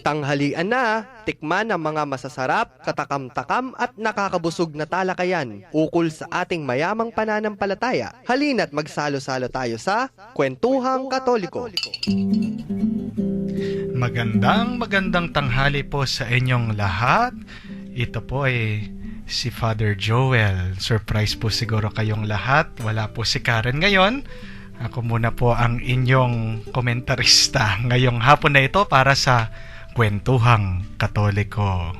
Tanghalian na, tikman ang mga masasarap, katakam-takam at nakakabusog na talakayan ukol sa ating mayamang pananampalataya. Halina't magsalo-salo tayo sa Kwentuhang Katoliko. Magandang tanghali po sa inyong lahat. Ito po ay si Father Joel. Surprise po siguro kayong lahat. Wala po si Karen ngayon. Ako muna po ang inyong komentarista ngayong hapon na ito para sa Kwentuhang Katoliko.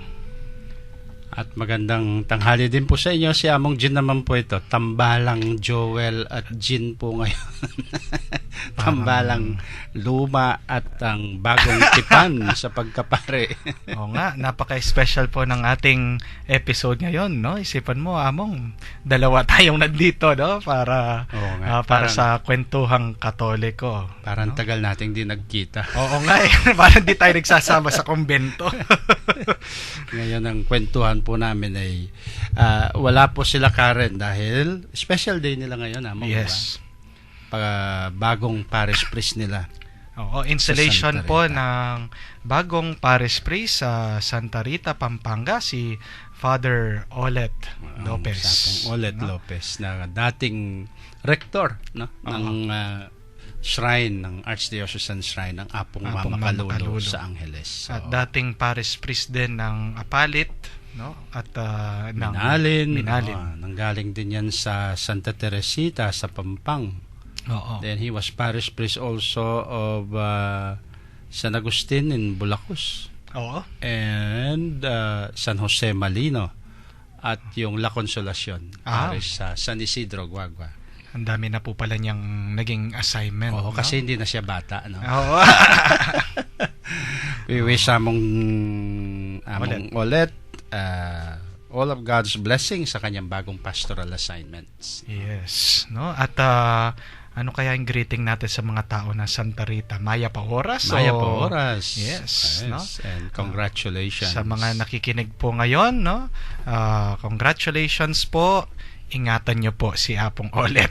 At magandang tanghali din po sa inyo. Si Among Jean naman po ito. Tambalang Joel at Jean po ngayon. Tambalang luma at ang bagong tipan sa pagkapare. Oo nga, napaka-special po ng ating episode ngayon, no? Isipan mo, Among, dalawa tayong nandito, no? Para sa Kwentuhang Katoliko. Parang no? Tagal nating di nagkita. Oo nga, parang di tayo nagsasama sa kumbento. Ngayon ang kwentuhan po namin ay wala po sila Karen dahil special day nila ngayon. Yes. Bagong parish priest nila. Oo, installation po ng bagong parish priest sa Santa Rita, Pampanga, si Father Olet Lopez. Olet Lopez na dating rector, no? Ng shrine ng Archdiocesan Shrine ng Apong Mama Kalulu sa Angeles. So, at dating parish priest din ng Apalit, no? At Minalin. Nanggaling din yan sa Santa Teresita sa Pampang. Oo. Then he was parish priest also of San Agustin in Bulacus. Oo. And San Jose Malino at yung La Consolacion parish sa San Isidro, Guagua. Ang dami na po pala niyang naging assignment. Oo, no? kasi hindi na siya bata, no? Oo. We wish among Olet all of God's blessings sa kanyang bagong pastoral assignments. Yes, no? At ano kaya yung greeting natin sa mga tao na Santa Rita? Maya pa oras? Maya pa oras. Yes, no? And congratulations. Sa mga nakikinig po ngayon, no? Congratulations po. Ingatan niyo po si Apong Olet.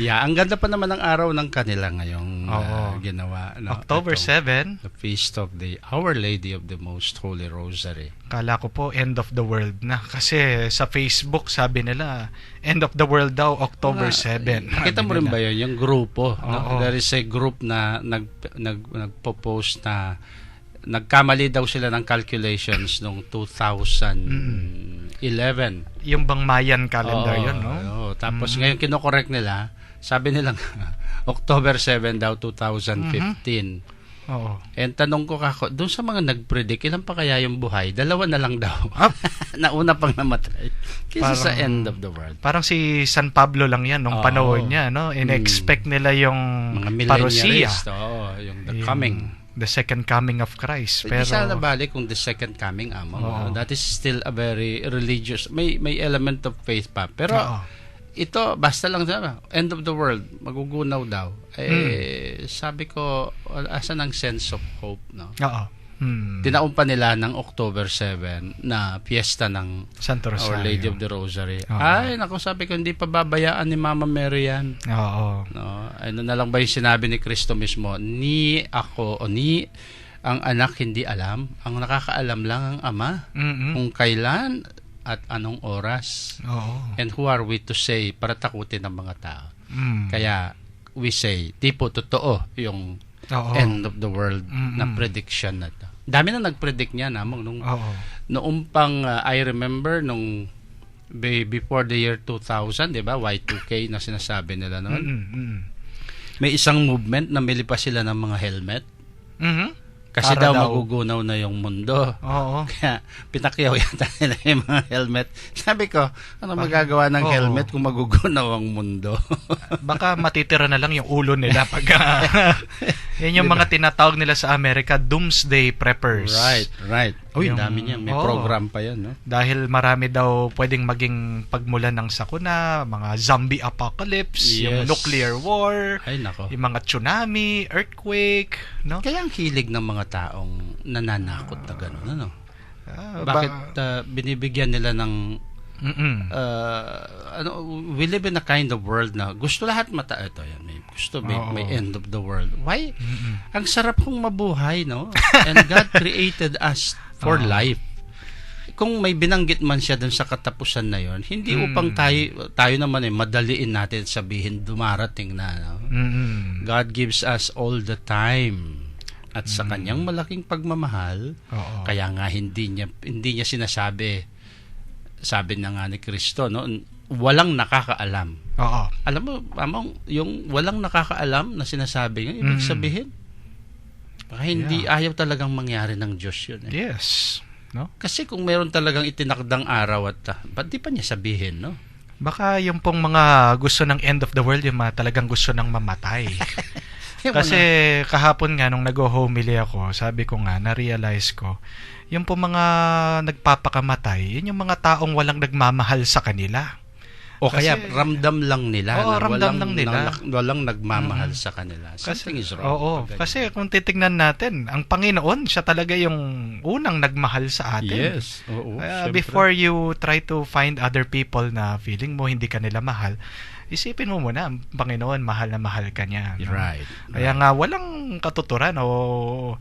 Yeah, ang ganda pa naman ng araw ng kanila ngayong ginawa. No? October 7. The feast of the Our Lady of the Most Holy Rosary. Kala ko po end of the world na. Kasi sa Facebook sabi nila, end of the world daw, October 7. Nakita mo rin ba yun? Yung grupo. No? There is a group na nagpo-post na nagkamali daw sila ng calculations noong 2011. Yung bang Mayan calendar yun, no? Tapos ngayon kinokorek nila, sabi nilang October 7 daw 2015. Oo. And tanong ko kako, doon sa mga nag-predict, ilan pa kaya yung buhay? 2 na lang daw. Nauna pang namatay. Kasi sa end of the world. Parang si San Pablo lang yan nung panahon niya, no? In-expect nila yung mga parousia. Yung the coming. The second coming of Christ. Pero isa na balik kung the second coming that is still a very religious, may element of faith pa. Pero ito basta lang end of the world, magugunaw daw. Sabi ko, asan ang sense of hope, no? Tinaon pa nila ng October 7 na fiesta ng Santo Rosario. Our Lady of the Rosary. Ay, naku, sabi ko, hindi pa babayaan ni Mama Mary yan. Oo. No? Ano na lang ba yung sinabi ni Kristo mismo? Ni ang anak hindi alam. Ang nakakaalam lang ang ama. Kung kailan at anong oras. And who are we to say para takutin ng mga tao? Kaya we say, tipo totoo yung end of the world na prediction na to. Dami na nag-predict niya namang noong pang I remember nung before the year 2000, 'di ba? Y2K na sinasabi nila noon. May isang movement na mili pa sila ng mga helmet. Kasi daw magugunaw na yung mundo. Kaya pinakyaw yata nila yung mga helmet. Sabi ko, ano magagawa ng helmet kung magugunaw ang mundo? Baka matitira na lang yung ulo nila pag yan yung mga tinatawag nila sa Amerika, doomsday preppers. Right. Uy, dami niya. May program pa yan, no? Dahil marami daw pwedeng maging pagmulan ng sakuna, mga zombie apocalypse, yung nuclear war, yung mga tsunami, earthquake, no? Kaya ang hilig ng mga taong nananakot na gano'n, ano? Bakit binibigyan nila ng We live in a kind of world na gusto lahat ito yan, may end of the world. Why? Ang sarap kong mabuhay, no? And God created us for life. Kung may binanggit man siya dun sa katapusan na yon, hindi upang tayo naman madaliin natin sabihin dumarating na, no? God gives us all the time. At sa kanyang malaking pagmamahal, kaya nga hindi niya sinasabi, sabi na nga ni Kristo, no, walang nakakaalam. Alam mo, yung walang nakakaalam na sinasabi niya, ibig sabihin, baka hindi ayaw talagang mangyari ng Diyos yun. Yes. No? Kasi kung meron talagang itinakdang araw at ba't di pa niya sabihin, no? Baka yung pong mga gusto ng end of the world, yung mga talagang gusto ng mamatay. Kasi kahapon nga nung nag-homily ako, sabi ko nga, na-realize ko, yung po mga nagpapakamatay, yun yung mga taong walang nagmamahal sa kanila. O kaya ramdam lang nila. Ramdam lang nila. Walang nagmamahal sa kanila. Something is wrong. Kasi kung titignan natin, ang Panginoon, siya talaga yung unang nagmahal sa atin. Yes. Before you try to find other people na feeling mo hindi ka nila mahal, isipin mo muna, ang Panginoon, mahal na mahal ka niya. No? Right. Kaya nga, walang katuturan o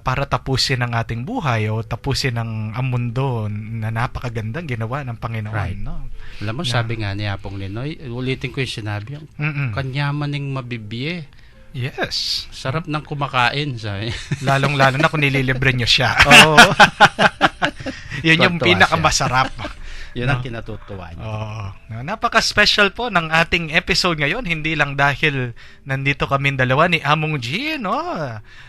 para tapusin ang ating buhay o tapusin ang mundo na napakagandang ginawa ng Panginoon. Right. No? Alam mo, sabi nga ni Apong Linoy, ulitin ko yung sinabi, kanyamaning mabibiye. Yes. Sarap ng kumakain, sabi. Lalong-lalo na kung nililibre nyo siya. Yun yung pinakamasarap. Yun ang kinatutuwa niya. Napaka-special po ng ating episode ngayon. Hindi lang dahil nandito kami dalawa ni Among G, no?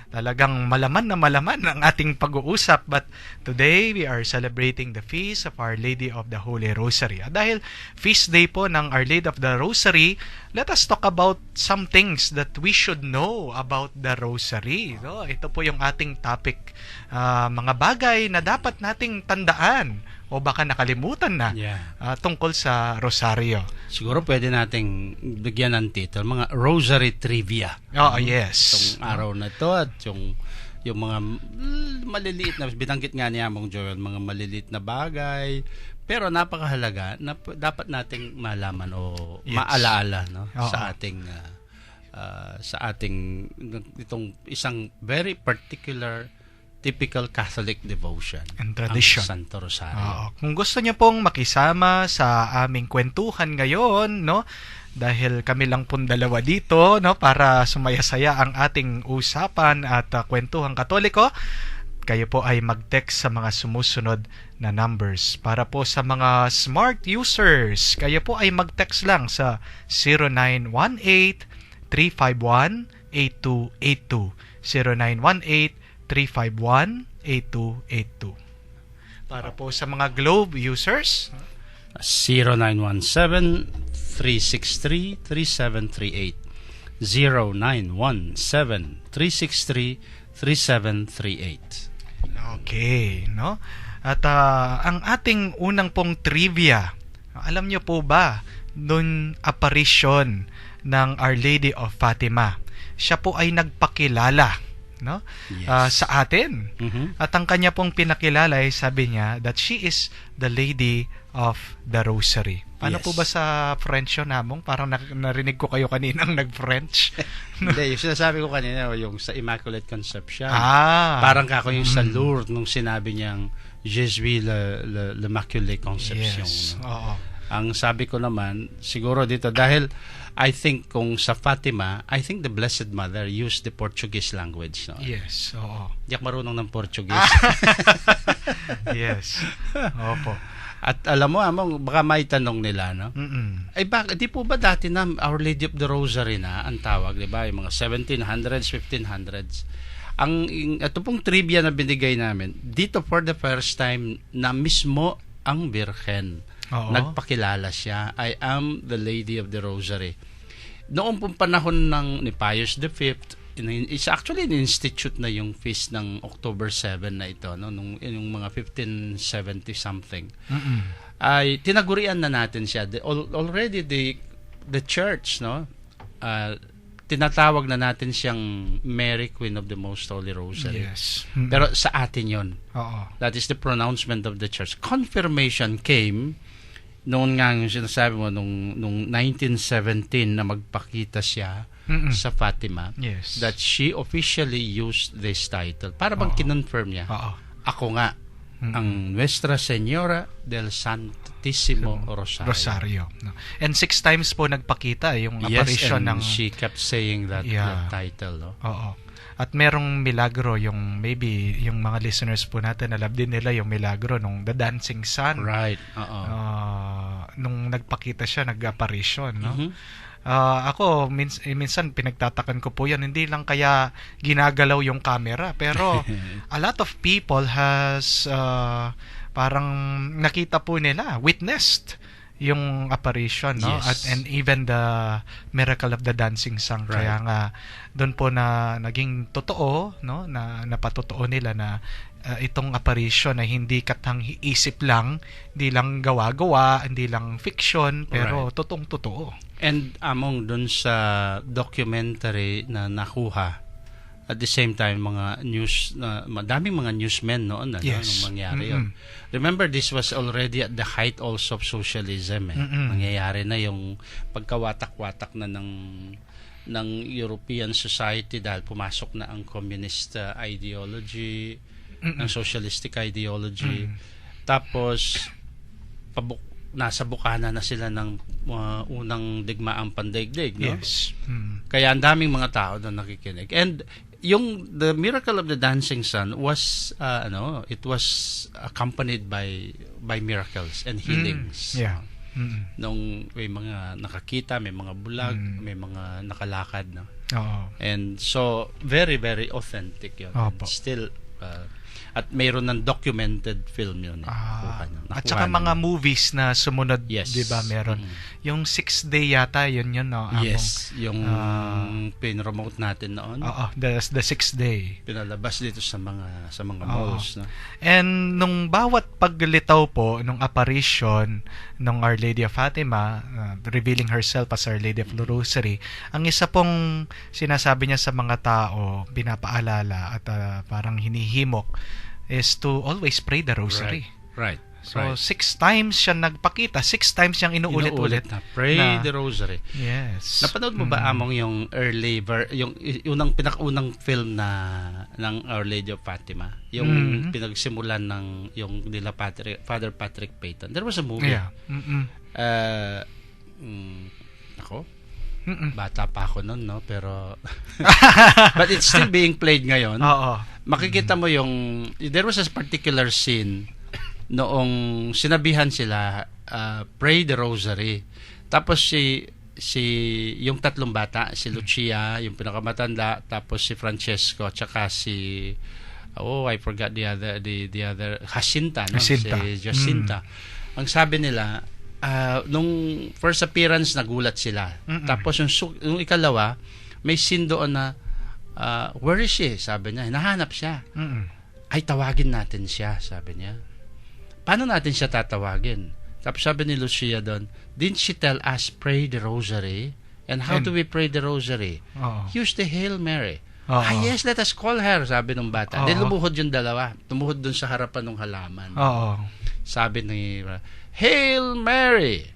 Talagang malaman ang ating pag-uusap. But today, we are celebrating the feast of Our Lady of the Holy Rosary. At dahil feast day po ng Our Lady of the Rosary, let us talk about some things that we should know about the Rosary. No? Ito po yung ating topic. Mga bagay na dapat nating tandaan o baka nakalimutan na tungkol sa Rosario. Siguro pwede nating bigyan ng title, mga Rosary Trivia. Yes. Itong araw na ito at yung mga maliliit na, binanggit nga niya Among Joel, mga maliliit na bagay, pero napakahalaga na dapat nating malaman o maalaala, no? Sa ating itong isang very particular typical Catholic devotion and tradition, ang Santo Rosario. Kung gusto niyo pong makisama sa aming kwentuhan ngayon, no, dahil kami lang pong dalawa dito, no, para sumayasaya ang ating usapan at kwentuhang Katoliko, kayo po ay mag-text sa mga sumusunod na numbers. Para po sa mga smart users, kayo po ay mag-text lang sa 0918-351-8282. 0918-351-8282. Para po sa mga Globe users, 0917-363-3738. 0917-363-3738. Okay, no? At ang ating unang pong trivia, alam niyo po ba, noon apparition ng Our Lady of Fatima, siya po ay nagpakilala, no? Yes. Sa atin. At ang kanya pong pinakilala ay sabi niya that she is the Lady of the Rosary. Paano po ba sa French yun, Among? Parang narinig ko kayo kaninang nag-French. Hindi, yung sinasabi ko kanina, yung sa Immaculate Conception. Parang kako yung sa Lourdes nung sinabi niyang Je suis l'Immaculate Conception. Yes. No? Ang sabi ko naman, siguro dito, dahil I think kung sa Fatima, I think the Blessed Mother used the Portuguese language. No? Yes, oo. Di ako marunong ng Portuguese. Yes. Opo. At alam mo, Among, baka may tanong nila, no? Ay, bakit? Di po ba dati na Our Lady of the Rosary na ang tawag, di ba? Yung mga 1700s, 1500s. Ito pong trivia na binigay namin, dito for the first time na mismo ang Birhen. Nagpakilala siya, I am the Lady of the Rosary. Noong pong panahon ni Pius V, it's actually in-institute na yung feast ng October 7 na ito, no? Yung mga 1570 something. Ay tinagurian na natin siya. Already the church, no? Tinatawag na natin siyang Mary Queen of the Most Holy Rosary. Yes. Pero sa atin 'yon. Oo. That is the pronouncement of the church. Confirmation came noon nga yung sinasabi mo, nung 1917 na magpakita siya sa Fatima, that she officially used this title. Para bang kinonfirm niya, ako nga, ang Nuestra Señora del Santissimo Rosario. No? And 6 times po nagpakita yung apparition ng... she kept saying that title. No? Oo. At merong milagro, yung maybe yung mga listeners po natin, alam din nila yung milagro nung The Dancing Sun. Right. Nung nagpakita siya, nag-apparition. No? Ako, minsan pinagtatakan ko po yan, hindi lang kaya ginagalaw yung camera, pero a lot of people has parang nakita po nila, witnessed yung apparition, no? And even the miracle of the dancing sun. Right. Kaya nga doon po na naging totoo, no? Na napatotoo nila na itong apparition ay hindi katang isip lang, hindi lang gawa-gawa, hindi lang fiction, pero totoong-totoo. And among dun sa documentary na nakuha, at the same time mga news, madaming mga newsmen noon nung mangyari yun. Remember, this was already at the height also of socialism. Nangyayari na yung pagkawatak-watak na ng European society dahil pumasok na ang communist ideology, ang socialistic ideology. Tapos nasa bukana na sila ng unang digmaang pandaigdig, no? Kaya ang daming mga tao doon nakikinig. And the miracle of the dancing sun was it was accompanied by miracles and healings. Nung may mga nakakita, may mga bulag, may mga nakalakad, no? And so very, very authentic yun. Still at mayroon ng documented film yun. At saka mga movies na sumunod, di ba, meron. Yung 6th Day yata, yun, no? Yung pinromote natin noon. The 6th Day. Pinalabas dito sa mga malls. No? And nung bawat paglitaw po, nung apparition ng Our Lady of Fatima, revealing herself as Our Lady of the Rosary, ang isa pong sinasabi niya sa mga tao, pinapaalala at parang hinihimok, is to always pray the rosary. Right. So 6 times siya nagpakita, 6 times siyang inuulit-ulit na pray the rosary. Yes. Napanood mo ba among yung early yung pinakaunang film ng Our Lady of Fatima, yung pinagsimulan ng yung nila Father Patrick Peyton. There was a movie. Ako bata pa ako noon, no, pero but it's still being played ngayon. Makikita mo there was a particular scene noong sinabihan sila pray the rosary. Tapos yung tatlong bata, si Lucia, yung pinakamatanda, tapos si Francesco, tsaka si I forgot the other Jacinta, no? Si Jacinta. Ang sabi nila, nung first appearance nagulat sila. Tapos yung ikalawa, may scene doon na where is she? Sabi niya, hinahanap siya. Ay, tawagin natin siya, sabi niya. Paano natin siya tatawagin? Tapos sabi ni Lucia doon, didn't she tell us pray the rosary? And how do we pray the rosary? Use the Hail Mary. Yes, let us call her, sabi ng bata. Then lumuhod yung dalawa. Tumuhod doon sa harapan ng halaman. Sabi ni Hail Mary.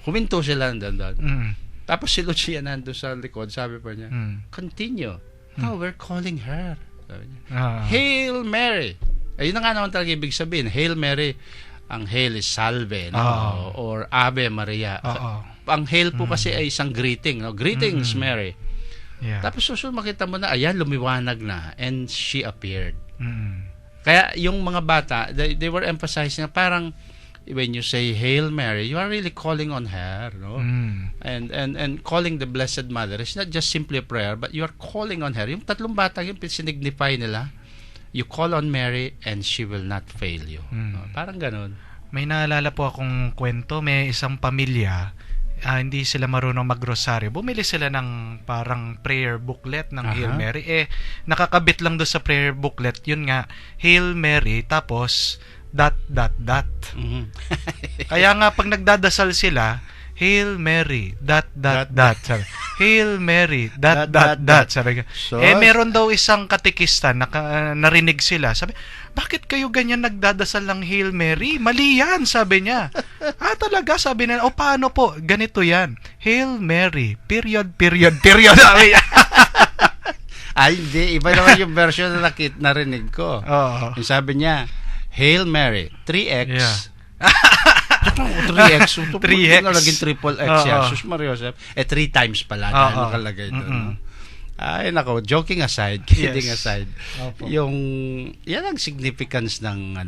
Huminto sila doon. Tapos si Lucia nandun sa likod, sabi pa niya, continue. No, we're calling her. Sabi niya, Hail Mary. Ayun na nga naman talaga ibig sabihin. Hail Mary, ang hail is salve, no? Or Ave Maria. Ang hail po kasi ay isang greeting, no? Greetings, Mary. Tapos susunod makita mo na, ayan, lumiwanag na. And she appeared. Kaya yung mga bata, they were emphasizing na parang when you say Hail Mary, you are really calling on her, no? And calling the Blessed Mother is not just simply a prayer, but you are calling on her. Yung tatlong bata, yung sinignify nila, you call on Mary and she will not fail you. No? Parang ganun. May naalala po akong kwento, may isang pamilya, hindi sila marunong mag-rosaryo. Bumili sila ng parang prayer booklet ng Hail Mary. Nakakabit lang doon sa prayer booklet, yun nga, Hail Mary, tapos ... Kaya nga pag nagdadasal sila, Hail Mary, ... Sabi, Hail Mary, ... Sabi ko. So, Meron daw isang katekista, narinig sila. Sabi, bakit kayo ganyan nagdadasal ng Hail Mary? Mali yan, sabi niya. Talaga, sabi niya. Paano po? Ganito yan. Hail Mary, ... Sabi niya. Hindi. Iba naman yung version na narinig ko. Oo. Yung sabi niya, Hail Mary, 3X. Yeah. 3X. 3X. Nalaging triple X yan. Sus Maria Joseph. 3 times pala na nakalagay doon. No? Ay, nako, joking aside, kidding aside. Yan ang significance ng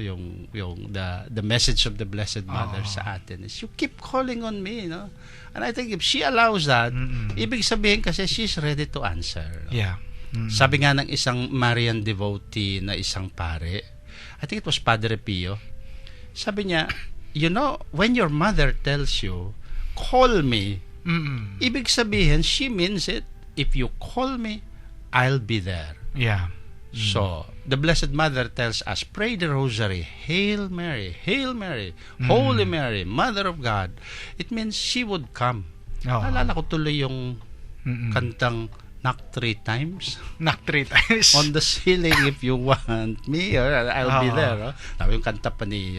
yung the message of the Blessed Mother sa atin is you keep calling on me, no? And I think if she allows that, ibig sabihin kasi she's ready to answer. No? Yeah. Sabi nga ng isang Marian devotee na isang pare, I think it was Padre Pio, sabi niya, when your mother tells you, call me, ibig sabihin, she means it. If you call me, I'll be there. Yeah. So, the Blessed Mother tells us, pray the rosary, Hail Mary, Holy Mary, Mother of God. It means she would come. Alala ko tuloy yung kantang knock 3 times. Knock 3 times. On the ceiling if you want me, I'll be there. Yung kanta pa ni,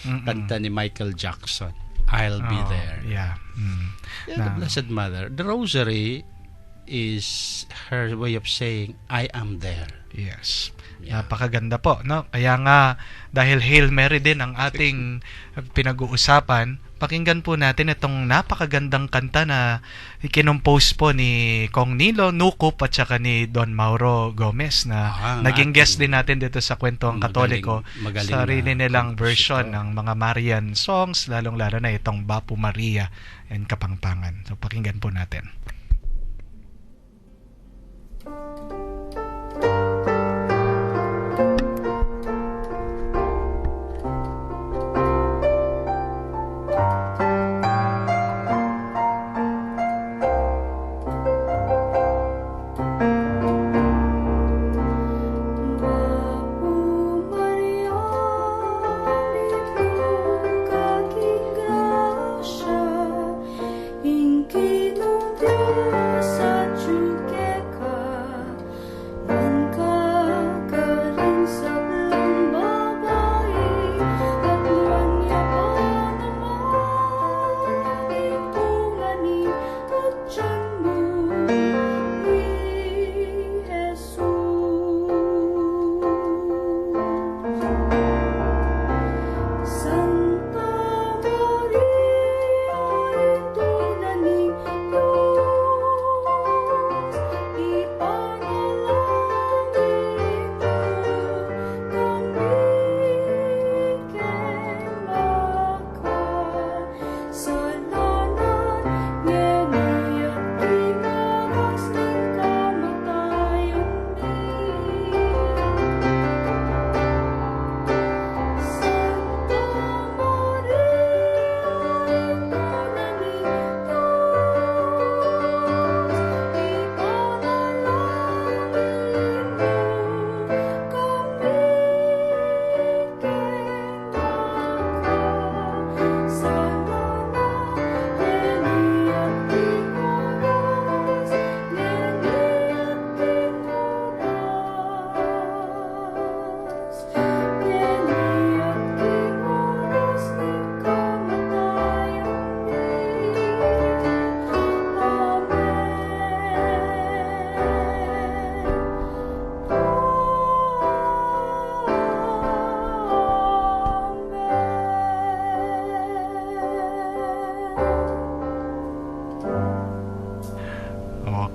kanta ni Michael Jackson, I'll be there. Yeah. The Blessed Mother. The rosary is her way of saying, I am there. Yes. Yeah. Napakaganda po, no? Kaya nga, dahil Hail Mary din ang ating pinag-uusapan, pakinggan po natin itong napakagandang kanta na kinompose po ni Kong Nilo Nukup at saka ni Don Mauro Gomez na naging guest din natin dito sa Kwentuhang Katoliko. Sarili nilang version ng mga Marian songs, lalong-lalo na itong Bapu Maria and Kapangpangan. So pakinggan po natin.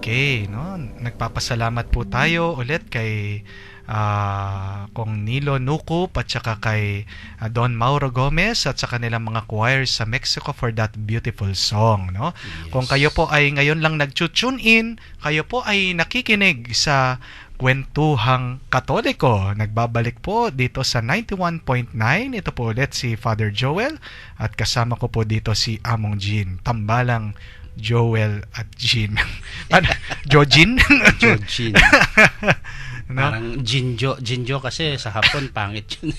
Okay, no? Nagpapasalamat po tayo ulit kay Kong Nilo Nukup at saka kay Don Mauro Gomez at saka nilang mga choirs sa Mexico for that beautiful song, no? Yes. Kung kayo po ay ngayon lang nag-tune in, kayo po ay nakikinig sa Kwentuhang Katoliko. Nagbabalik po dito sa 91.9. Ito po ulit si Father Joel at kasama ko po dito si Among Jean. Tambalang Joel at Jean. Jojin? Jojin. No? Parang Jinjo kasi sa Hapon pangit yun.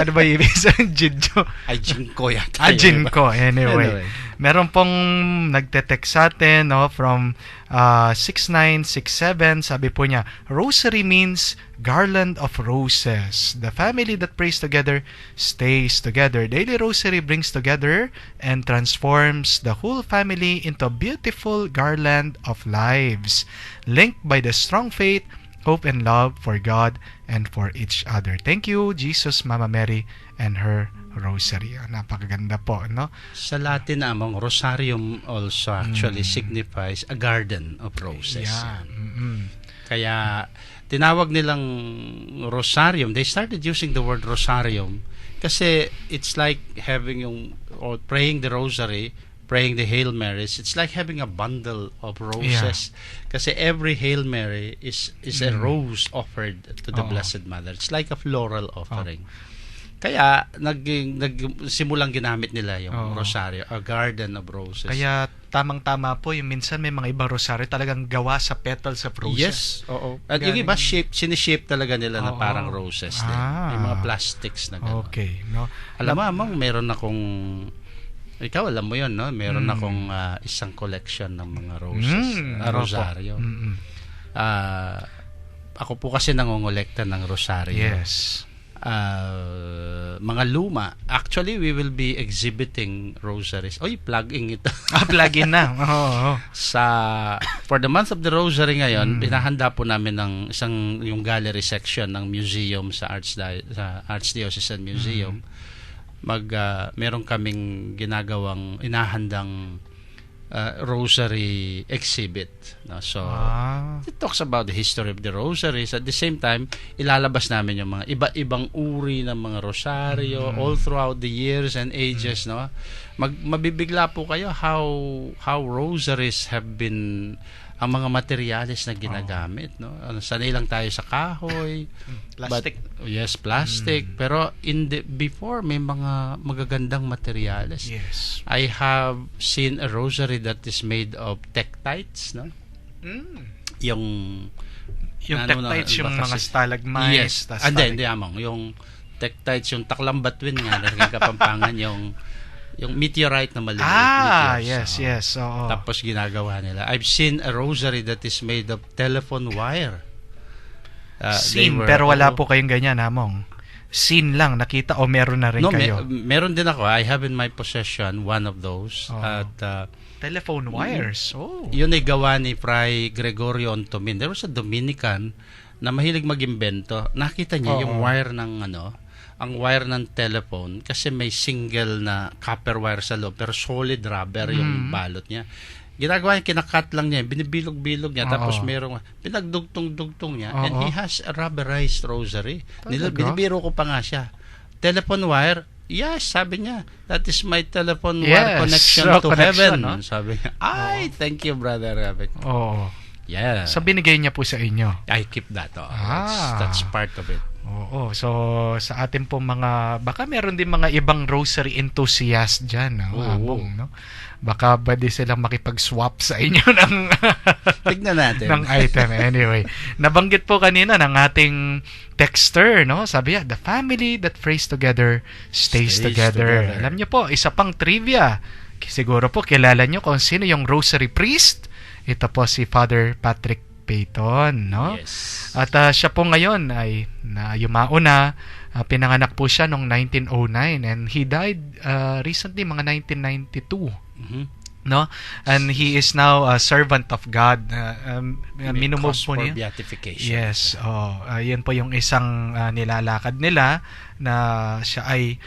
Ano ba ibig sabihin? Jinjo? Ay, Jinko yata. Jinko. Anyway. Meron pong nagte-text sa atin, no, from 6967. Sabi po niya, rosary means garland of roses. The family that prays together stays together. Daily rosary brings together and transforms the whole family into a beautiful garland of lives, linked by the strong faith, hope, and love for God and for each other. Thank you, Jesus, Mama Mary, and her rosary. Napakaganda po, no? Sa Latin namang rosarium also actually signifies a garden of roses. Yeah. Kaya tinawag nilang rosarium. They started using the word rosarium kasi it's like having or praying the rosary, praying the Hail Marys. It's like having a bundle of roses. Kasi every Hail Mary is a rose offered to the Blessed Mother. It's like a floral offering. Kaya simulang ginamit nila yung rosaryo, a garden of roses. Kaya tamang-tama po yung minsan may mga ibang rosaryo talagang gawa sa petals of roses. Yes, oo. At yung iba sinishape talaga nila na parang roses din. Yung mga plastics na gano'n. Okay, no. Alam mo, Amang, meron akong ikaw alam mo 'yon, no? Meron akong isang collection ng mga roses, rosaryo. Ako po kasi nangongolekta ng rosaryo. Yes. Mga luma. Actually, we will be exhibiting rosaries. Oy, plug-in ito. Plug-in na. For the month of the rosary ngayon, pinahanda po namin ng yung gallery section ng museum sa Archdiocesan Museum. Meron kaming ginagawang inahandang rosary exhibit, no? So it talks about the history of the rosaries. At the same time, ilalabas namin yung mga iba-ibang uri ng mga rosaryo all throughout the years and ages, no? Mabibigla po kayo how rosaries have been ang mga materyales na ginagamit, no? Sanay lang tayo sa kahoy, plastic. Plastic. Pero before may mga magagandang materyales. Yes. I have seen a rosary that is made of tektites, no? Yung tektites, yung mga stalagmites. Yes. Hindi, Amang. Yung tektites, yung taklang batuin nga, narinig Kapampangan, yung meteorite na maliliit. Yes. Tapos ginagawa nila. I've seen a rosary that is made of telephone wire. Pero wala po kayong ganyan, Among. Scene lang, nakita o meron na rin kayo? Meron din ako. I have in my possession one of those. At telephone wires. Yun ay gawa ni Fray Gregorio Ontomin. There was a Dominican na mahilig mag-imbento. Nakita niya yung wire ng ang wire ng telephone kasi may single na copper wire sa loob pero solid rubber yung balot niya. Ginagawa niya, kinakat lang niya, binibilog-bilog niya, tapos merong pinagdugtong-dugtong niya, and he has a rubberized rosary. Binibiro ko pa nga siya. Telephone wire, yes, sabi niya, that is my telephone wire connection to heaven. No? Sabi niya, thank you, brother. Yeah. So, binigay niya po sa inyo? I keep that. That's part of it. So sa atin po baka meron din mga ibang rosary enthusiast dyan, Abong, no? Baka pwede silang makipag-swap sa inyo ng tignan natin ng item. Anyway, nabanggit po kanina ng ating texter, no? Sabi niya, the family that prays together stays together. Alam niyo po, isa pang trivia. Siguro po kilala niyo kung sino yung rosary priest. Ito po si Father Patrick Peyton, no? Yes. At siya po ngayon ay yumao na. Pinanganak po siya noong 1909 and he died recently, mga 1992. No? And he is now a servant of God. Minumove po niya. Beatification. Yes. Yan po yung isang nilalakad nila na siya ay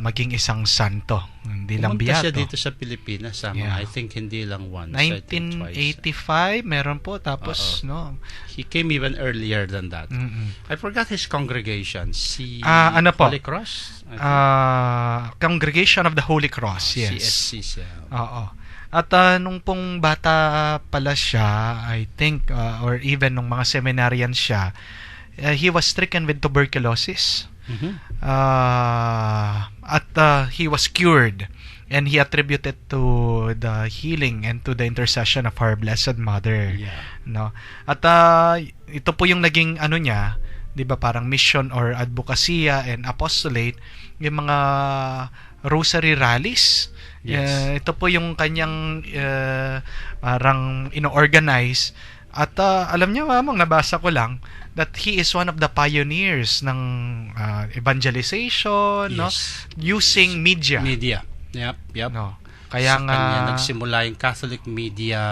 maging isang santo. Hindi lang Pumunta biyato. siya dito sa Pilipinas. I think hindi lang once. 1985 meron po. Tapos, no? He came even earlier than that. I forgot his congregation. Ano po? Holy Cross? Congregation of the Holy Cross. Yes. CSC siya. At nung pong bata pala siya, I think, or even nung mga seminarian siya, he was stricken with tuberculosis. At he was cured. and he attributed to the healing and to the intercession of our Blessed Mother. No? At ito po yung naging niya, 'di ba, parang mission or advocacia and apostolate, yung mga rosary rallies. Ito po yung kanyang parang ino-organize. At alam niyo, mamang nabasa ko lang that he is one of the pioneers ng evangelization, no, using media. Yep. No. Kaya sa kanya nagsimula yung Catholic Media,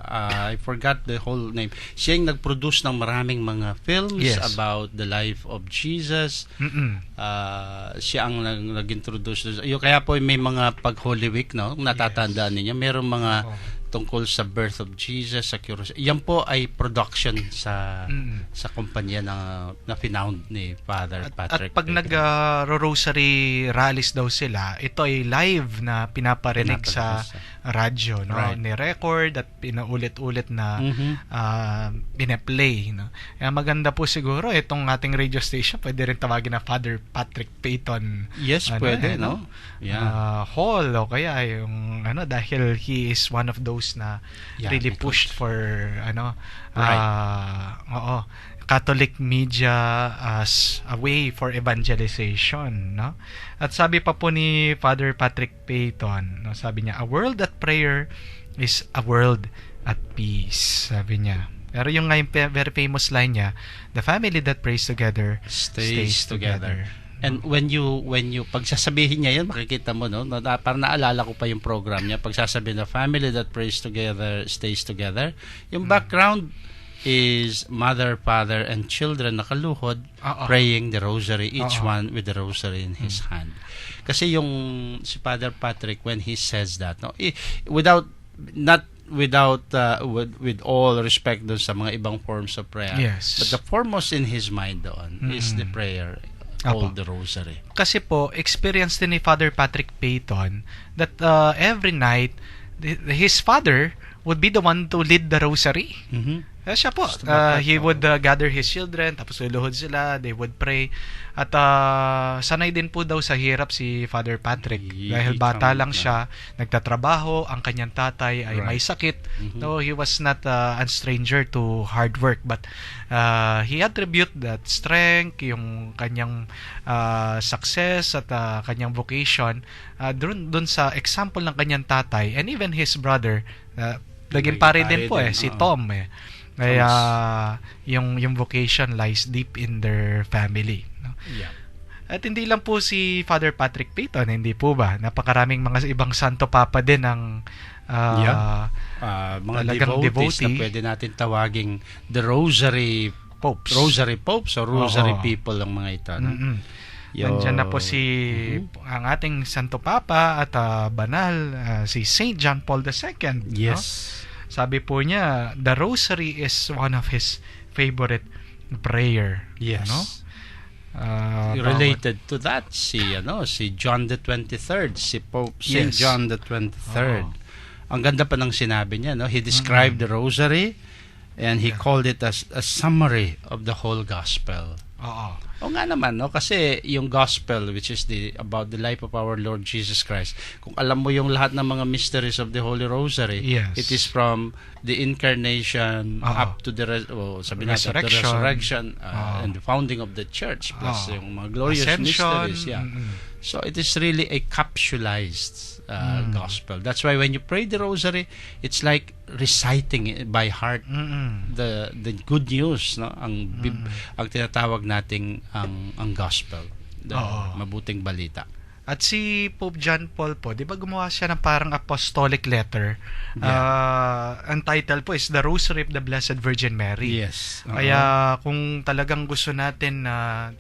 I forgot the whole name. Siya yung nag-produce ng maraming mga films about the life of Jesus. Siya ang nag-introduce. Kaya po may mga pag Holy Week, no? Kung natatandaan ninyo, mayroong mga tungkol sa birth of Jesus, sa curiosity. Yan po ay production sa kumpanya na finound ni Father Patrick. At pag nag-rosary rallies daw sila, ito ay live na pinaparinig sa radyo, no? Ni-record at pinaulit-ulit na pinaplay, no? Kaya maganda po siguro itong ating radio station, pwede rin tawagin na Father Patrick Peyton. Yes, pwede, no? Hall, o kaya yung dahil he is one of those na really pushed for Catholic media as a way for evangelization, no? At sabi pa po ni Father Patrick Peyton, no, sabi niya, a world at prayer is a world at peace, sabi niya. Pero yung very famous line niya, the family that prays together stays together. And when you pagsasabihin niya yun, makikita mo, no? Parang naalala ko pa yung program niya. Pagsasabihin na family that prays together stays together. Yung background is mother, father, and children nakaluhod praying the rosary, each one with the rosary in his hand. Kasi yung si Father Patrick, when he says that, no, with all respect doon sa mga ibang forms of prayer, but the foremost in his mind doon is the prayer called the rosary. Kasi po, experience din ni Father Patrick Peyton that every night his father would be the one to lead the rosary. Siya po, he would gather his children, tapos luluhod sila, they would pray. At sanay din po daw sa hirap si Father Patrick. Dahil bata lang siya, nagtatrabaho, ang kanyang tatay ay may sakit. No, he was not a stranger to hard work, but he attribute that strength, yung kanyang success at kanyang vocation dun sa example ng kanyang tatay and even his brother. Naging pare din po si Tom Kaya yung vocation lies deep in their family, no? At hindi lang po si Father Patrick Peyton, hindi po ba? Napakaraming mga ibang santo papa din ang mga devotees na pwede natin tawaging the Rosary Popes. Rosary Popes o Rosary People ang mga ito, no? Nandiyan na po ang ating Santo Papa at banal, si Saint John Paul II. Yes. No? Sabi po niya, the Rosary is one of his favorite prayer. Yes. No? Related to that, si John the 23rd, si Pope Saint John the 23rd. Ang ganda pa ng sinabi niya, no? He described the Rosary and he called it as a summary of the whole gospel. O nga naman, no? Kasi yung gospel, which is about the life of our Lord Jesus Christ, kung alam mo yung lahat ng mga mysteries of the Holy Rosary, it is from the incarnation up to the resurrection and the founding of the church, plus yung mga glorious mysteries. So it is really a capsulized gospel. That's why when you pray the rosary, it's like reciting it by heart the good news, no? Ang tinatawag nating ang gospel, the mabuting balita. At si Pope John Paul po, di ba gumawa siya ng parang apostolic letter? Ang title po is The Rosary of the Blessed Virgin Mary. Yes. Kaya kung talagang gusto natin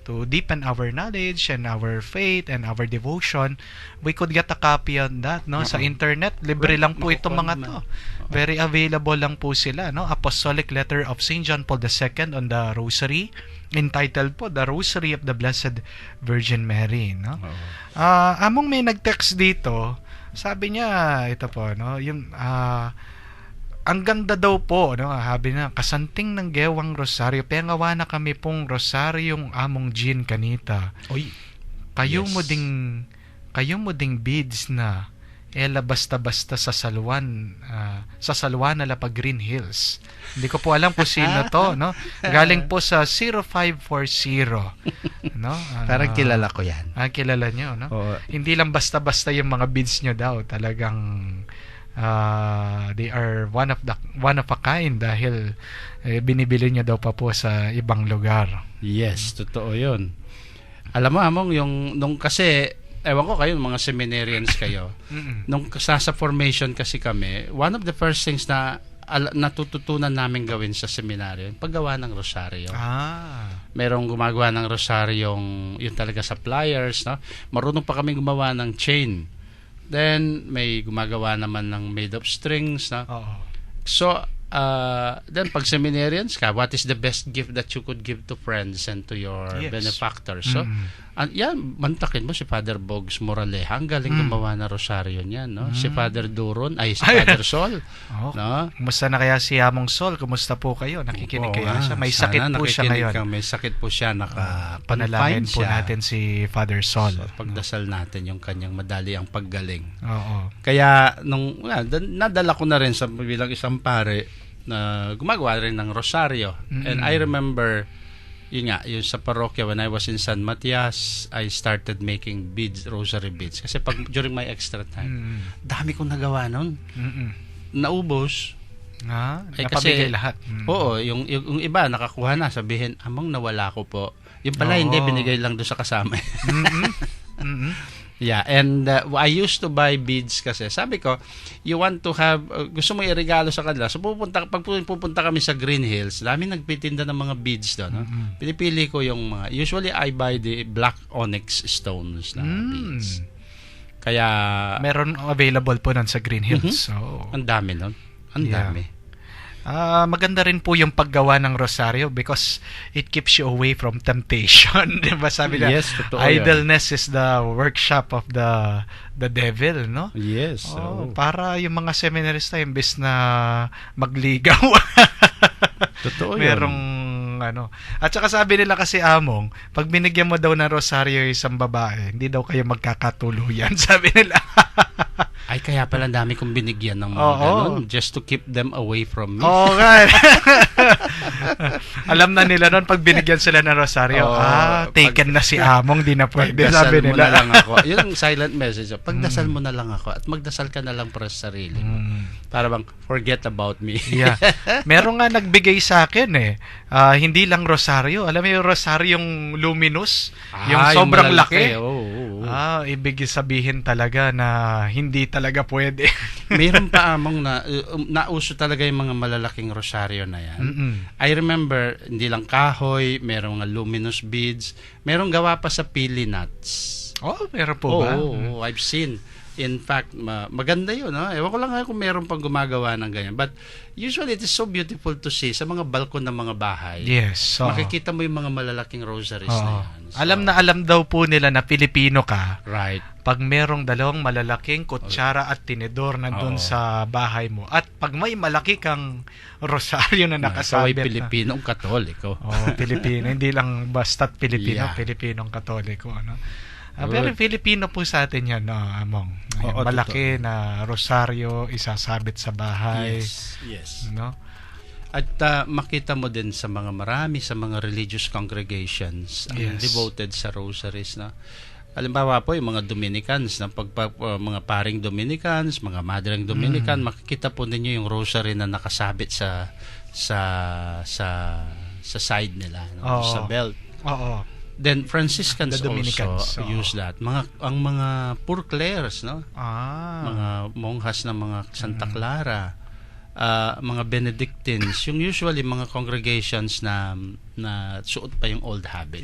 to deepen our knowledge and our faith and our devotion, we could get a copy on that, no? Sa internet, libre lang po itong mga to. Very available lang po sila, no? Apostolic Letter of St. John Paul II on the Rosary, entitled po The Rosary of the Blessed Virgin Mary, no? Among may nag-text dito, sabi niya, ito po, no, yung ang ganda daw po, no, sabi na, kasanting ng gewang rosaryo, pengawa na kami pong rosaryong among Jean kanita. Kayo mo ding beads na Ella basta-basta sa Salwan na Lapag Green Hills. Hindi ko po alam kung sino to, no? Galing po sa 0540, no? Parang kilala ko yan. Kilala nyo, no? Oo. Hindi lang basta-basta yung mga beads nyo daw. Talagang they are one of a kind dahil binibili nyo daw pa po sa ibang lugar. Yes, totoo yun. Alam mo, Among, nung kasi ewan ko kayo, mga seminarians kayo. Nung sa formation kasi kami, one of the first things na natututunan namin gawin sa seminaryo, paggawa ng rosaryo. Merong gumagawa ng rosaryong, yun talaga sa pliers, no? Marunong pa kami gumawa ng chain. Then, may gumagawa naman ng made of strings, no? So, then pag seminarians ka, what is the best gift that you could give to friends and to your benefactors? So, yan, mantakin mo si Father Bogs Moraleja, ang galing gumawa na rosaryo niyan, no? Si Father Duron, si Father Sol, no? Kumusta na kaya si Among Sol? Kumusta po kayo? Nakikinig kaya siya? May sakit po siya ngayon. May sakit po siya, panalangin po natin si Father Sol. So, pagdasal natin yung kanyang madali ang paggaling. Oo. Kaya, nadala ko na rin sa bilang isang pare na gumagawa rin ng rosaryo. And I remember, yun sa parokya, when I was in San Matias, I started making beads, rosary beads. Kasi during my extra time, dami kong nagawa nun. Naubos. Napabigay lahat. Oo, yung iba nakakuha na, sabihin, Among, nawala ko po. Yung pala, hindi, binigay lang doon sa kasama. Yeah, and I used to buy beads kasi sabi ko, you want to have, gusto mo i-regalo sa kanila. So pag pupunta kami sa Green Hills, dami nagpitinda ng mga beads doon. No? Pinipili ko yung mga, usually I buy the black onyx stones na beads. Kaya meron available po nun sa Green Hills. So, ang dami nun. Ang dami. Maganda rin po yung paggawa ng rosaryo because it keeps you away from temptation. Diba sabi na, idleness is the workshop of the devil, no? Yes. Para yung mga seminarista, imbes na magligaw. Totoo yun. Merong At saka sabi nila kasi, Among, pag binigyan mo daw ng rosaryo isang babae, hindi daw kayo magkakatuluyan, sabi nila. Ay, kaya pala dami kong binigyan ng mga ganun just to keep them away from me. Alam na nila nun pag binigyan sila ng rosaryo, taken na si Among, di na pwede, sabi nila. Mo na lang ako. Yun ang silent message. Pagdasal mo na lang ako at magdasal ka na lang para sa sarili mo. Para bang forget about me. Yeah. Meron nga nagbigay sa akin hindi lang rosaryo. Alam mo yung rosaryong luminous? Yung sobrang laki. Ibig sabihin talaga na hindi talaga pwede. Mayroon pa, Among, na nauso talaga yung mga malalaking rosaryo na yan. I remember, hindi lang kahoy, merong mga luminous beads, merong gawa pa sa pili nuts. Meron po ba? I've seen. In fact, maganda yun. Ewan ko lang kung meron pang gumagawa ng ganyan. But usually, it is so beautiful to see sa mga balkon ng mga bahay. Yes. Makikita mo yung mga malalaking rosaries na yan. So, alam daw po nila na Pilipino ka. Right. Pag merong dalawang malalaking kutsara at tinidor nandun sa bahay mo. At pag may malaki kang rosaryo na nakasabit. Ikaw ay Pilipinong Katoliko. Pilipino. Hindi lang basta't Pilipino. Pilipinong Katoliko. Pero Filipino po sa atin yan, Among. Malaki na rosaryo, isasabit sa bahay. Yes. No? At makita mo din sa mga religious congregations ang devoted sa rosaries. Halimbawa po, yung mga Dominicans, mga paring Dominicans, mga madreng Dominican, makikita po ninyo yung rosary na nakasabit sa side nila, sa belt. Then Franciscans also use that. Ang mga Poor Clares, no? Mga monghas ng mga Santa Clara, mga Benedictines, yung usually mga congregations na suot pa yung old habit.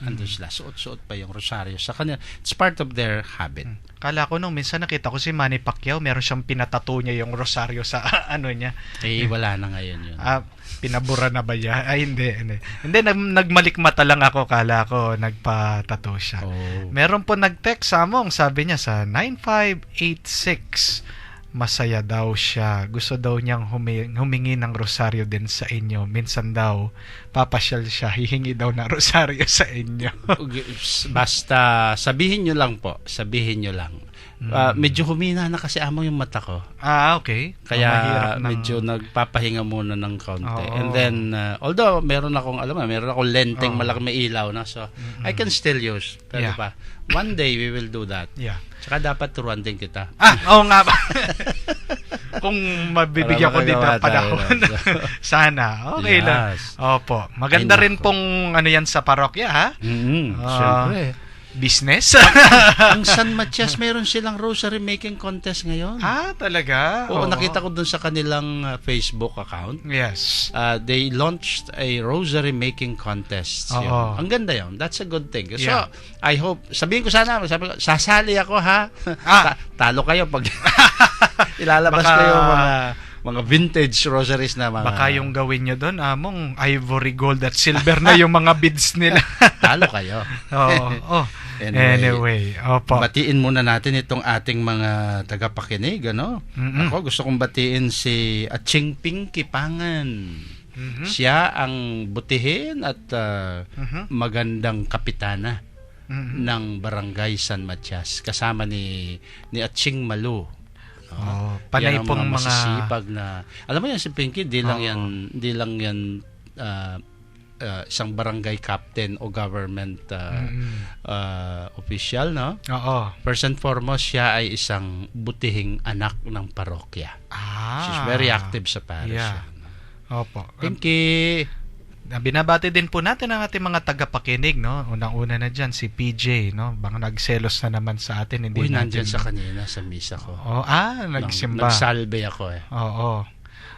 Andun sila, suot pa yung rosaryo sa kanila. It's part of their habit. Kala ko nung minsan nakita ko si Manny Pacquiao, meron siyang pinatato niya yung rosaryo sa niya. Wala na ngayon yun. Pinabura na ba niya? Hindi. Nagmalikmata lang ako, kala ko nagpa-tattoo siya. Meron po nag-text sa Among, sabi niya sa 9586, masaya daw siya. Gusto daw niyang humingi ng rosaryo din sa inyo. Minsan daw, papasyal siya, hihingi daw ng rosaryo sa inyo. Basta sabihin nyo lang po. Medyo humina na kasi amo yung mata ko. Okay. Kaya mahirap ng- medyo nagpapahinga muna ng kaunti. Oo. And then, although meron akong lenteng Oo. malaki may ilaw na. So, I can still use. Pero Yeah. pa, one day we will do that. Yeah. Tsaka dapat turuan din kita. Oo nga ba? Kung mabibigyan ko Para din ng makagawa tayo panahon. na. Sana. Okay lang. Yes. Opo. Maganda Ay, rin nako. pong ano yan sa parokya, ha? Siyempre. Business? Ang San Matias, meron silang rosary making contest ngayon. Talaga? Oo, nakita ko dun sa kanilang Facebook account. Yes. They launched a rosary making contest. Oo. Yun. Ang ganda yun. That's a good thing. So, Yeah. I hope, sabi ko, sasali ako ha. Talo kayo pag ilalabas Baka- ko yung mga vintage rosaries na mga... Baka yung gawin nyo doon, among ivory, gold at silver na yung mga beads nila. Talo kayo. Oo. Anyway, opo. Batiin muna natin itong ating mga tagapakinig, ano? Mm-mm. Ako, gusto kong batiin si Aching Ping Kipangan. Mhm. Siya ang butihin at Mhm. magandang kapitana Mhm. ng Barangay San Matias. Kasama ni Aching Malu. Panay Yan ang pong mga... masisipag na... Alam mo yan si Pinky, di lang yan isang barangay captain o government official, no? Oo. First and foremost, siya ay isang butihing anak ng parokya. She's very active sa parish. Yeah. Opo. Pinky! Binabati din po natin ang ating mga tagapakinig, no? Unang-una na dyan, si PJ, no? Baka nagselos na naman sa atin. Hindi Uy, nandyan natin- sa kanina sa misa ko. Nagsimba. Nagsalbe ako eh. Oo.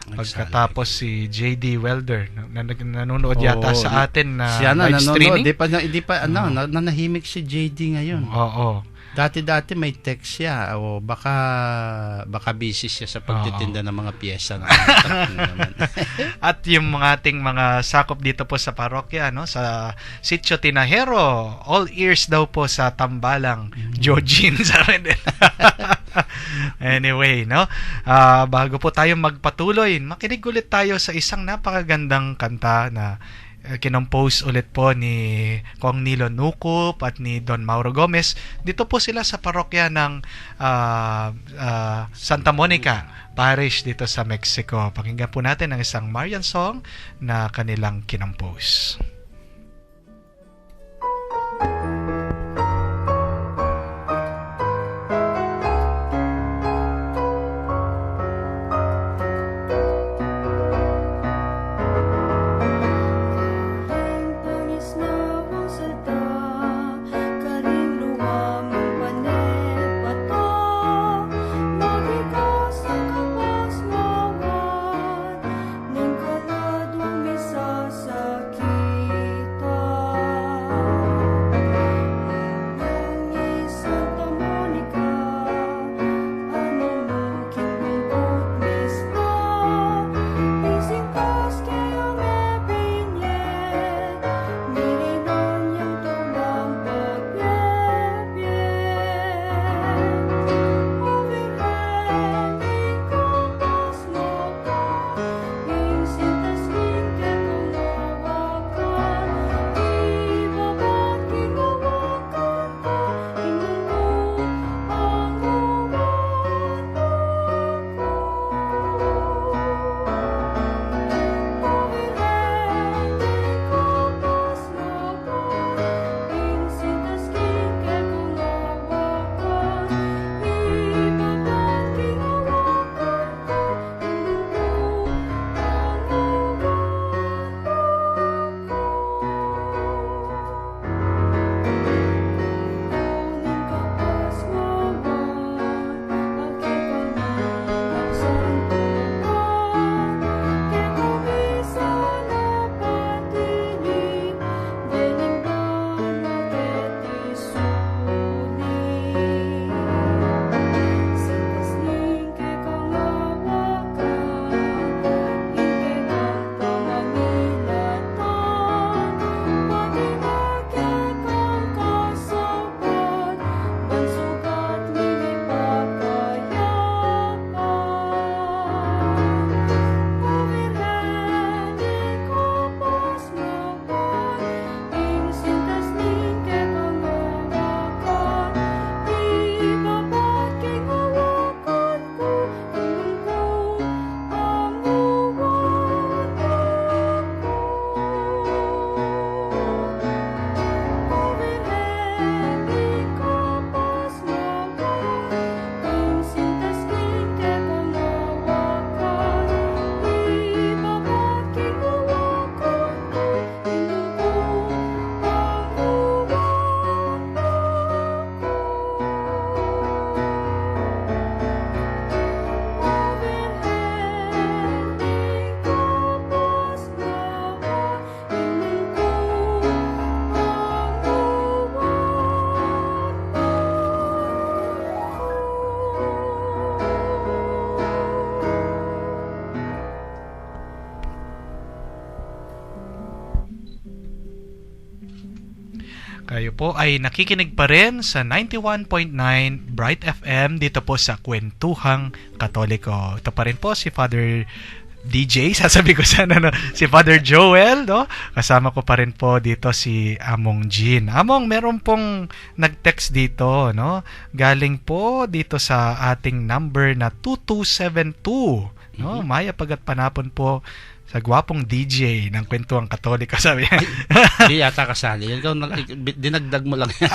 Nagsalbe. Pagkatapos si JD Welder, nanonood yata Oo, sa atin na siya na live nanonood. streaming. Di pa nanahimik si JD ngayon. Oo. Dati may text siya o baka busy siya sa pagtitinda ng mga piyesa na naman. At yung mga ating mga sakop dito po sa parokya, no, sa Sitio Tinahero, all ears daw po sa Tambalang, Jojin sa rin. Anyway, no, bago po tayo magpatuloy, makinig ulit tayo sa isang napakagandang kanta na kinompose ulit po ni Kong Nilo Nukup at ni Don Mauro Gomez. Dito po sila sa parokya ng Santa Monica Parish dito sa Mexico. Pakinggan po natin ang isang Marian song na kanilang kinompose. Sa Kayo po ay nakikinig pa rin sa 91.9 Bright FM dito po sa Kwentuhang Katoliko. Ito pa rin po si Father DJ, sasabi ko sana, no? Si Father Joel, no? Kasama ko pa rin po dito si Among Jean. Among, meron pong nag-text dito, no? Galing po dito sa ating number na 2272, no? Maya pagat panapon po sa gwapong DJ ng Kwentuhang Katoliko, sabi niya. Hindi yata kasali. Ikaw, dinagdag mo lang yan.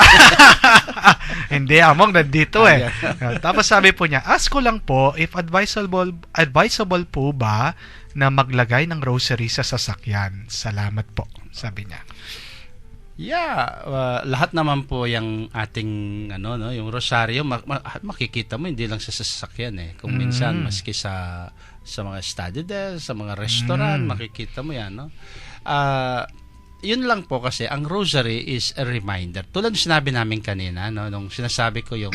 Hindi, Among, nandito eh. Tapos sabi po niya, ask ko lang po if advisable po ba na maglagay ng rosary sa sasakyan. Salamat po, sabi niya. Yeah, lahat naman po yung ating yung rosaryo makikita mo hindi lang sa sasakyan eh. Kung minsan maski sa mga study desk, sa mga restaurant, makikita mo 'yan, no? Yun lang po kasi ang rosary is a reminder. Tulad ng sinabi namin kanina, no, nung sinasabi ko yung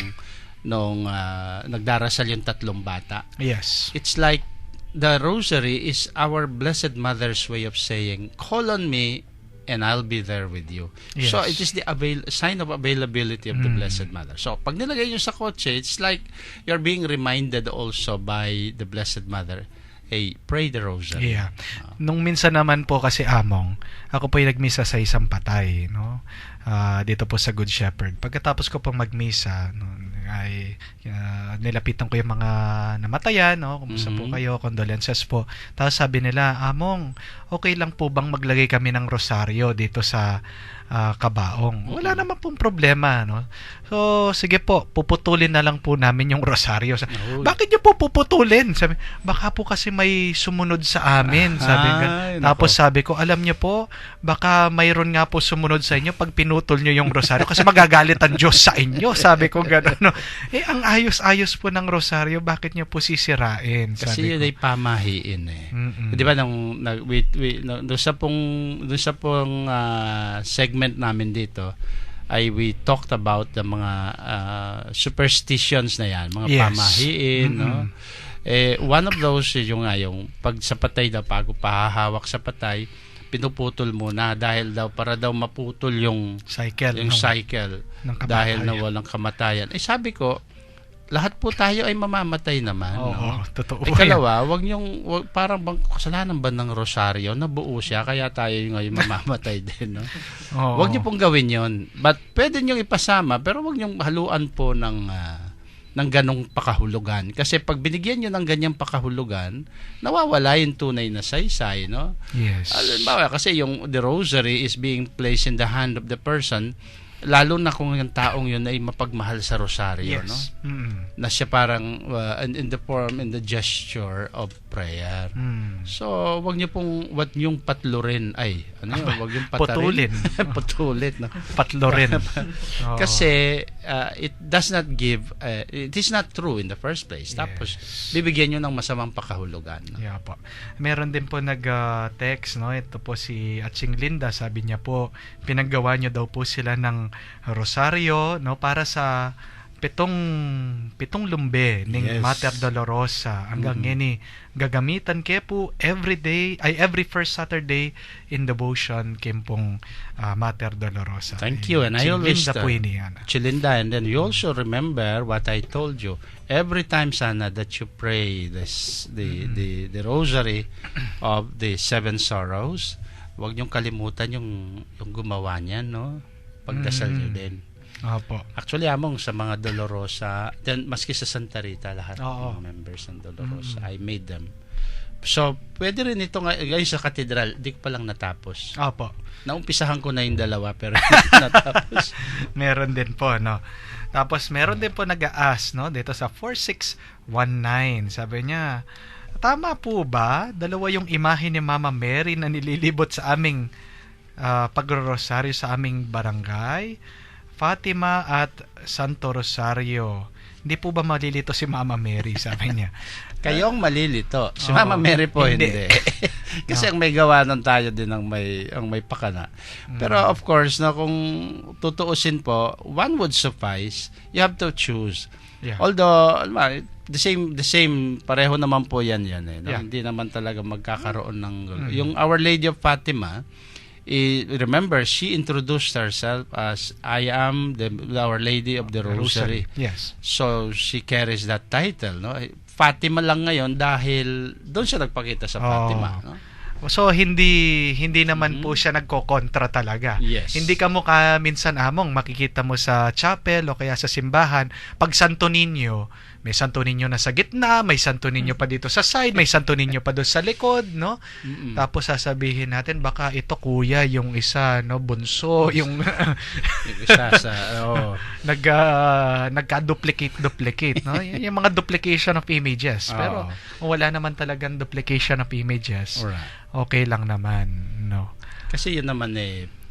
nagdarasal yung 3 bata. Yes. It's like the rosary is our Blessed Mother's way of saying, call on me and I'll be there with you. Yes. So it is the sign of availability of the Blessed Mother. So pag nilagay nyo sa kotse, it's like you're being reminded also by the Blessed Mother, hey, pray the rosary. Yeah. Nung minsan naman po kasi, Among, ako po yung nagmisa sa isang patay, no? Dito po sa Good Shepherd. Pagkatapos ko pong magmisa, no, ay nilapitan ko yung mga namatayan, no? Kumusta po kayo? Condolences po. Tapos sabi nila, Among, okay lang po bang maglagay kami ng rosaryo dito sa kabaong? Wala naman pong problema, no? So, sige po, puputulin na lang po namin yung rosaryo. Bakit niyo po puputulin? Sabi, baka po kasi may sumunod sa amin. Sabi ko. Tapos sabi ko, alam niyo po, baka mayroon nga po sumunod sa inyo pag pinutol niyo yung rosaryo kasi magagalit ang Diyos sa inyo. Sabi ko gano'n. No? Ang ayos-ayos po ng rosaryo, bakit niyo po sisirain? Sabi kasi ko. yun ay pamahiin eh. Di ba doon sa pong segment namin dito ay we talked about the mga superstitions na yan, mga pamahiin, no? One of those yung pag sa patay daw, bago pahahawak sa patay, pinuputol muna dahil daw para daw maputol yung cycle dahil na walang kamatayan. Sabi ko, lahat po tayo ay mamamatay naman. No? Totoo. Ikalawa, parang kasalanan ba ng rosaryo, nabuo siya, kaya tayo ngayon mamamatay din. No? Huwag niyo pong gawin yon. But pwede niyo ipasama, pero huwag niyo haluan po ng ganong pakahulugan. Kasi pag binigyan nyo ng ganyang pakahulugan, nawawala yung tunay na saysay, no? Yes. Halimbawa, kasi the rosary is being placed in the hand of the person, lalo na kung yung taong yun ay mapagmahal sa rosaryo, no? Na siya parang in the gesture of prayer. So, wag niyo patlurin. Wag yung patarin. Putulin, no? Patlurin. Kasi it does not give, it is not true in the first place. Yes. Tapos, bibigyan nyo ng masamang pakahulugan. No? Yeah po. Meron din po nag-text, no? Ito po si Atsing Linda, sabi niya po, pinaggawa niyo daw po sila ng rosaryo, no? Para sa pitong lumbe ng Mater Dolorosa. Hanggang ngini gagamitan ke po every first Saturday in devotion kempong Mater Dolorosa. Thank you. And I always Chilinda, and then you also remember what I told you. Every time sana that you pray the rosary of the 7 sorrows, huwag niyong kalimutan yung gumawa niyan, no? Pagdasal niyo din. Opo. Actually, Among, sa mga Dolorosa, then, maski sa Santa Rita, lahat ng members ng Dolorosa, I made them. So, pwede rin ito ngayon sa katedral, di ko pa lang natapos. Opo. Naumpisahan ko na yung 2, pero natapos. Meron din po, no? Tapos, meron din po nag-a-ask, no? Dito sa 4619. Sabi niya, tama po ba? 2 yung imahe ni Mama Mary na nililibot sa aming pagro-rosaryo sa aming barangay? Fatima at Santo Rosario. Hindi po ba malilito si Mama Mary, sabi niya. Kayong malilito. Si Mama Mary po hindi. Kasi ang may gawa nun tayo din ang may pakana. Pero of course, kung tutuusin po, one would suffice. You have to choose. Yeah. Although, the same, pareho naman po yan eh. No? Yeah. Hindi naman talaga magkakaroon ng... Yung Our Lady of Fatima remember, she introduced herself as I am Our Lady of the Rosary. Yes. So she carries that title, no? Fatima lang ngayon dahil doon siya nagpakita sa Fatima, no? So hindi naman po siya nagkokontra talaga. Yes. Hindi ka mo minsan among makikita mo sa chapel o kaya sa simbahan, pag Santo Niño, may Santo Niño na sa gitna, may Santo Niño pa dito sa side, may Santo Niño pa doon sa likod, no? Tapos sasabihin natin baka ito kuya yung isa, no, bunso, yung yung isa sa nagka-duplicate, no? Yung mga duplication of images. Pero wala naman talagang duplication of images. Alright. Okay lang naman, no? Kasi yun naman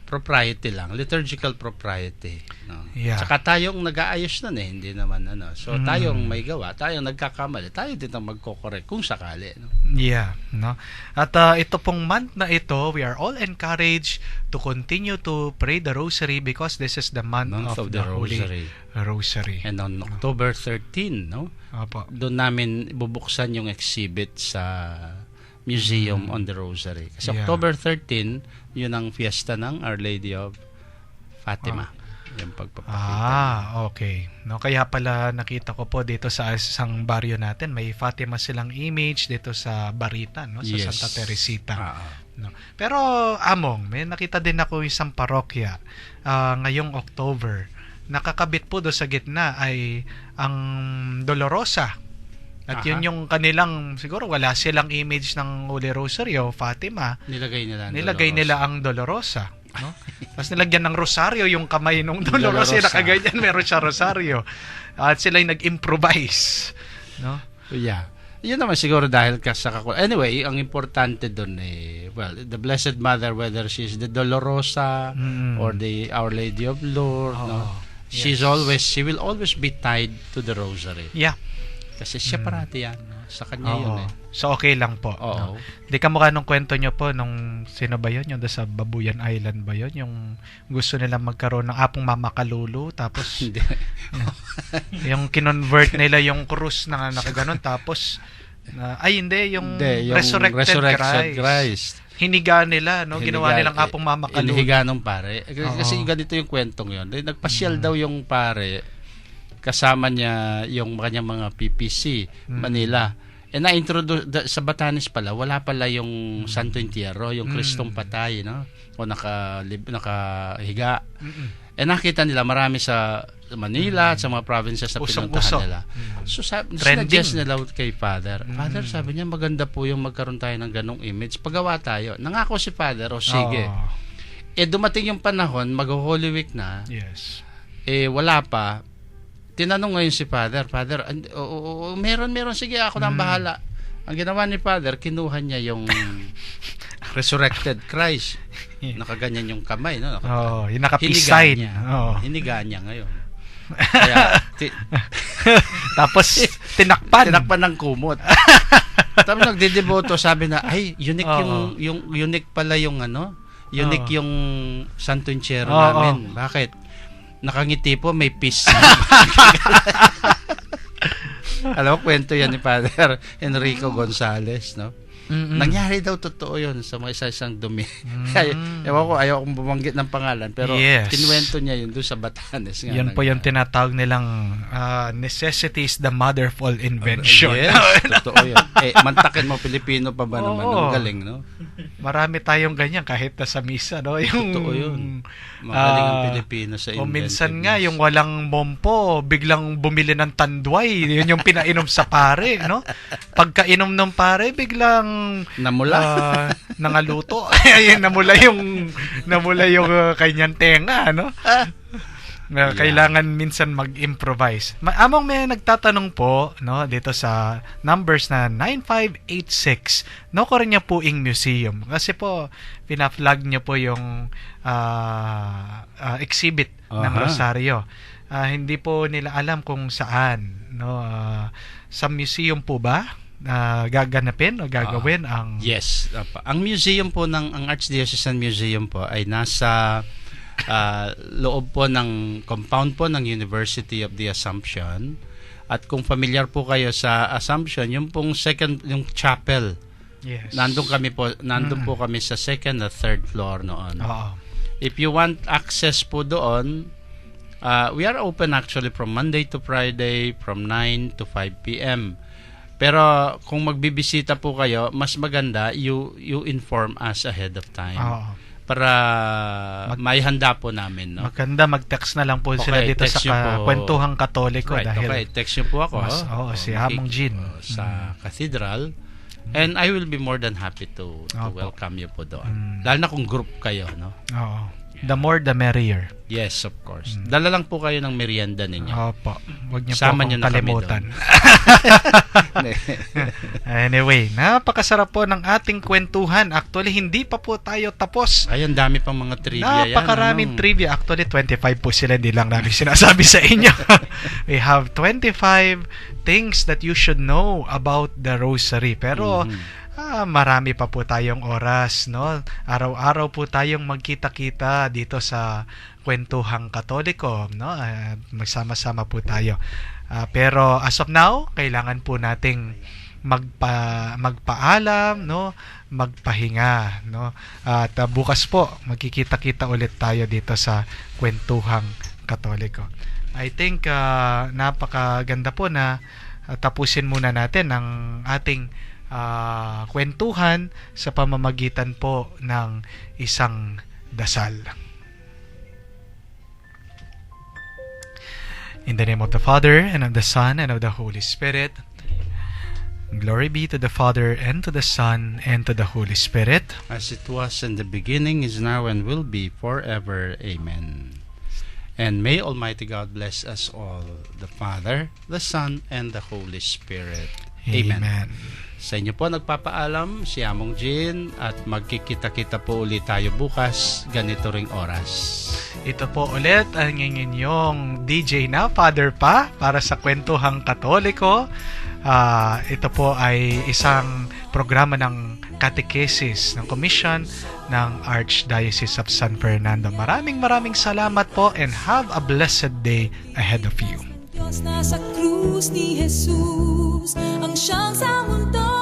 propriety lang, liturgical propriety, no? Yeah. Tsaka tayong nag-aayos nun hindi naman So tayong may gawa, tayong nagkakamali, tayo din ang magko-correct kung sakali, no? Yeah, no. At ito pong month na ito, we are all encouraged to continue to pray the rosary because this is the month of the Holy Rosary. And on October 13, no? Opo. Doon namin bubuksan yung exhibit sa Museum on the Rosary. Kasi October 13, yun ang fiesta ng Our Lady of Fatima. Yung pagpapakita. Okay. No, kaya pala nakita ko po dito sa isang baryo natin, may Fatima silang image dito sa Barita, no, sa Santa Teresita. No. Pero among, may nakita din ako isang parokya ngayong October. Nakakabit po doon sa gitna ay ang Dolorosa. At yun yung kanilang, siguro wala silang image ng Holy Rosary o Fatima. Nilagay nila ang Dolorosa, no? Tapos nilagyan ng rosaryo yung kamay ng Dolorosa, nakaganyan, meron siya rosaryo. At sila'y nag-improvise, no? Yeah. Yun naman siguro dahil anyway, ang importante doon the Blessed Mother, whether she's the Dolorosa or the Our Lady of Lourdes, no? She will always be tied to the Rosary. Yeah. Kasi siya parati yan. No? Sa kanya yun So okay lang po. No? Di kamukha nung kwento nyo po nung sino ba yun? Yung sa Babuyan Island ba yun? Yung gusto nilang magkaroon ng apong mamakalulu tapos yung kinonvert nila yung krus na nakaganon tapos yung resurrected Christ. Hiniga nila, no? Ginawa nilang apong mamakalulu. Hiniga ng pare. Kasi ganito yung kwentong yun. Nagpasyal daw yung pare, kasama niya yung kanyang mga PPC Manila. Na-introduce sa Batanes pala, wala pala yung Santo Entierro, yung Kristong patay, no? O nakahiga. Nakita nila marami sa Manila at sa mga provinces na pinuntahan nila. So suggest nila kay Father. Father, sabi niya, maganda po yung magkaroon tayo ng ganong image. Pagawa tayo. Nangako si Father, sige. Dumating yung panahon, mag-Holy Week na. Yes. Wala pa. Tinanong ngayon si Father, meron, sige, ako nang bahala. Ang ginawa ni Father, kinuha niya yung resurrected Christ. Nakaganyan yung kamay, no? Yung naka-peace-sign. Hiniga niya ngayon. Kaya, tapos, tinakpan ng kumot. Tapos nagdedeboto, sabi na, unique yung unique pala yung unique yung Santo Entierro namin. Bakit? Nakangiti po, may peace. Alam mo, kwento yan ni Father Enrico Gonzales, no? Nangyari daw totoo yun sa mga isa-isang dumi. Ewan ko, ayaw akong bumanggit ng pangalan, pero kinuwento niya yun doon sa Batanes. Yan po yung tinatawag nilang necessity is the mother of all invention. Yes, totoo yun. Mantakin mo, Pilipino pa ba naman? Ang galing, no? Marami tayong ganyan kahit sa misa, no? Totoo yun. Magaling ang Pilipino sa inventiveness. O minsan nga, yung walang mompo, biglang bumili ng tanduay. Yun yung pinainom sa pare, no? Pagkainom ng pare, biglang namula. Nangaluto. Ayun, namula yung kanyang tenga, no? Kailangan minsan mag-improvise. Among may nagtatanong po, no, dito sa numbers na 9586, no ko rin niya po ing museum. Kasi po, pina-flag niyo po yung exhibit ng Rosario. Hindi po nila alam kung saan, no? Sa museum po ba? Gaganapin o gagawin ang... Yes. Ang museum po ang Archdiocesan Museum po ay nasa loob po ng compound po ng University of the Assumption. At kung familiar po kayo sa Assumption, yung pong yung chapel Yes. Nandun po kami sa second at third floor noon. Oo. If you want access po doon, we are open actually from Monday to Friday from 9 to 5 p.m. Pero kung magbibisita po kayo, mas maganda you inform us ahead of time. Oo. Para may handa po namin, no? Maganda mag-text na lang po sila dito text nyo sa po. Kwentuhang Katoliko dahil text nyo po ako. si Hamong Jean sa Cathedral. And I will be more than happy to welcome you po doon. Lalo na kung group kayo, no? Oo. The more the merrier. Yes, of course. Dala lang po kayo ng merienda ninyo. Opo. Huwag niyo po Sama akong niyo na kami kalimutan. Anyway, napakasarap po ng ating kwentuhan. Actually, hindi pa po tayo tapos. Ay, ang dami pang mga trivia yan. Napakaraming trivia. Actually, 25 po sila. Hindi lang namin sinasabi sa inyo. We have 25 things that you should know about the rosary. Pero, marami pa po tayong oras, no? Araw-araw po tayong magkita-kita dito sa Kwentuhang Katoliko, no? Magsama-sama po tayo. Pero as of now, kailangan po nating magpaalam, no? Magpahinga, no? At bukas po magkikita-kita ulit tayo dito sa Kwentuhang Katoliko. I think napakaganda po na tapusin muna natin ang ating kwentuhan sa pamamagitan po ng isang dasal. In the name of the Father, and of the Son, and of the Holy Spirit. Glory be to the Father, and to the Son, and to the Holy Spirit. As it was in the beginning, is now, and will be forever. Amen. And may Almighty God bless us all, the Father, the Son, and the Holy Spirit. Amen. Sa inyo po nagpapaalam si Among Jean at magkikita-kita po ulit tayo bukas ganito ring oras. Ito po ulit ang inyong DJ na Father Pa para sa Kwentuhang Katoliko. Ito po ay isang programa ng catechesis ng Commission ng Archdiocese of San Fernando. Maraming salamat po and have a blessed day ahead of you. Diyos na sa krus ni Jesus ang siyang sa mundo